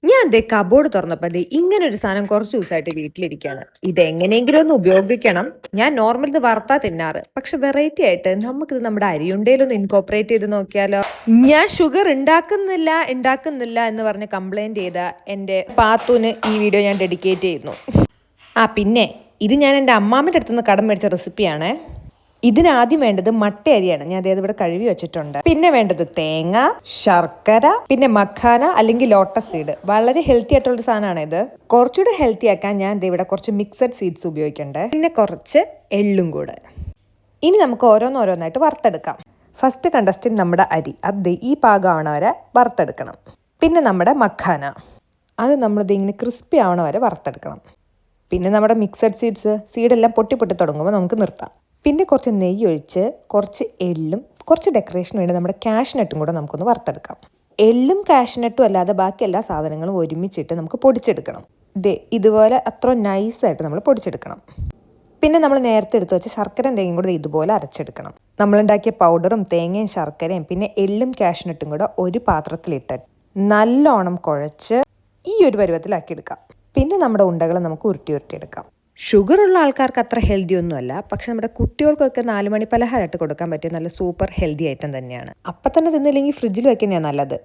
ഞാൻ ദേ കബോർഡ് തുറന്നപ്പോ ദേ ഇങ്ങനെ ഒരു സാധനം കുറച്ച് ദിവസമായിട്ട് വീട്ടിലിരിക്കുകയാണ്. ഇത് എങ്ങനെയെങ്കിലും ഒന്ന് ഉപയോഗിക്കണം. ഞാൻ നോർമൽ ഇത് വറുത്താ തിന്നാറ്, പക്ഷെ വെറൈറ്റി ആയിട്ട് നമുക്കിത് നമ്മുടെ അരിയുണ്ടയിലൊന്ന് ഇൻകോപ്പറേറ്റ് ചെയ്ത് നോക്കിയാലോ. ഞാൻ ഷുഗർ ഉണ്ടാക്കുന്നില്ല എന്ന് പറഞ്ഞ് കംപ്ലൈന്റ് ചെയ്ത എൻ്റെ പാത്തൂന് ഈ വീഡിയോ ഞാൻ ഡെഡിക്കേറ്റ് ചെയ്യുന്നു. പിന്നെ ഇത് ഞാൻ എൻ്റെ അമ്മാമ്മൻ്റെ അടുത്തുനിന്ന് കടം മേടിച്ച റെസിപ്പിയാണ്. ഇതിനാദ്യം വേണ്ടത് മട്ട അരിയാണ്. ഞാൻ അതേത് ഇവിടെ കഴുകി വെച്ചിട്ടുണ്ട്. പിന്നെ വേണ്ടത് തേങ്ങ, ശർക്കര, പിന്നെ മഖാന അല്ലെങ്കിൽ ലോട്ടസ് സീഡ്. വളരെ ഹെൽത്തി ആയിട്ടുള്ളൊരു സാധനമാണ് ഇത്. കുറച്ചുകൂടെ ഹെൽത്തി ആക്കാൻ ഞാൻ ഇവിടെ കുറച്ച് മിക്സഡ് സീഡ്സ് ഉപയോഗിക്കുന്നുണ്ട്. പിന്നെ കുറച്ച് എള്ളും കൂടെ. ഇനി നമുക്ക് ഓരോന്നോരോന്നായിട്ട് വറുത്തെടുക്കാം. ഫസ്റ്റ് കണ്ടസ്റ്റന്റ് നമ്മുടെ അരി, അത് ഈ പാകമാവണ വരെ വറുത്തെടുക്കണം. പിന്നെ നമ്മുടെ മഖാന, അത് നമ്മളിത് ഇങ്ങനെ ക്രിസ്പി ആവണ വരെ വറുത്തെടുക്കണം. പിന്നെ നമ്മുടെ മിക്സഡ് സീഡെല്ലാം പൊട്ടി തുടങ്ങുമ്പോൾ നമുക്ക് നിർത്താം. പിന്നെ കുറച്ച് നെയ്യ് ഒഴിച്ച് കുറച്ച് എള്ളും കുറച്ച് ഡെക്കറേഷന് വേണ്ടി നമ്മുടെ കാഷ്നട്ടും കൂടെ നമുക്കൊന്ന് വറുത്തെടുക്കാം. എള്ളും കാഷ്നട്ടും അല്ലാതെ ബാക്കി എല്ലാ സാധനങ്ങളും ഒരുമിച്ചിട്ട് നമുക്ക് പൊടിച്ചെടുക്കണം. ഇതുപോലെ അത്ര നൈസായിട്ട് നമ്മൾ പൊടിച്ചെടുക്കണം. പിന്നെ നമ്മൾ നേരത്തെ എടുത്ത് വെച്ച് ശർക്കരയും തേങ്ങയും കൂടെ ഇതുപോലെ അരച്ചെടുക്കണം. നമ്മളുണ്ടാക്കിയ പൗഡറും തേങ്ങയും ശർക്കരയും പിന്നെ എള്ളും കാഷ്നട്ടും കൂടെ ഒരു പാത്രത്തിലിട്ട് നല്ലോണം കുഴച്ച് ഈ ഒരു പരുവത്തിലാക്കിയെടുക്കാം. പിന്നെ നമ്മുടെ ഉണ്ടകൾ നമുക്ക് ഉരുട്ടിയെടുക്കാം. ഷുഗർ ഉള്ള ആൾക്കാർക്ക് അത്ര ഹെൽത്തി ഒന്നുമല്ല, പക്ഷെ നമ്മുടെ കുട്ടികൾക്കൊക്കെ 4 മണി പലഹാരമായിട്ട് കൊടുക്കാൻ പറ്റിയ നല്ല സൂപ്പർ ഹെൽത്തി ഐറ്റം തന്നെയാണ്. അപ്പം തന്നെ തിന്നില്ലെങ്കിൽ ഫ്രിഡ്ജിൽ വെക്കുന്നതാണ് നല്ലത്.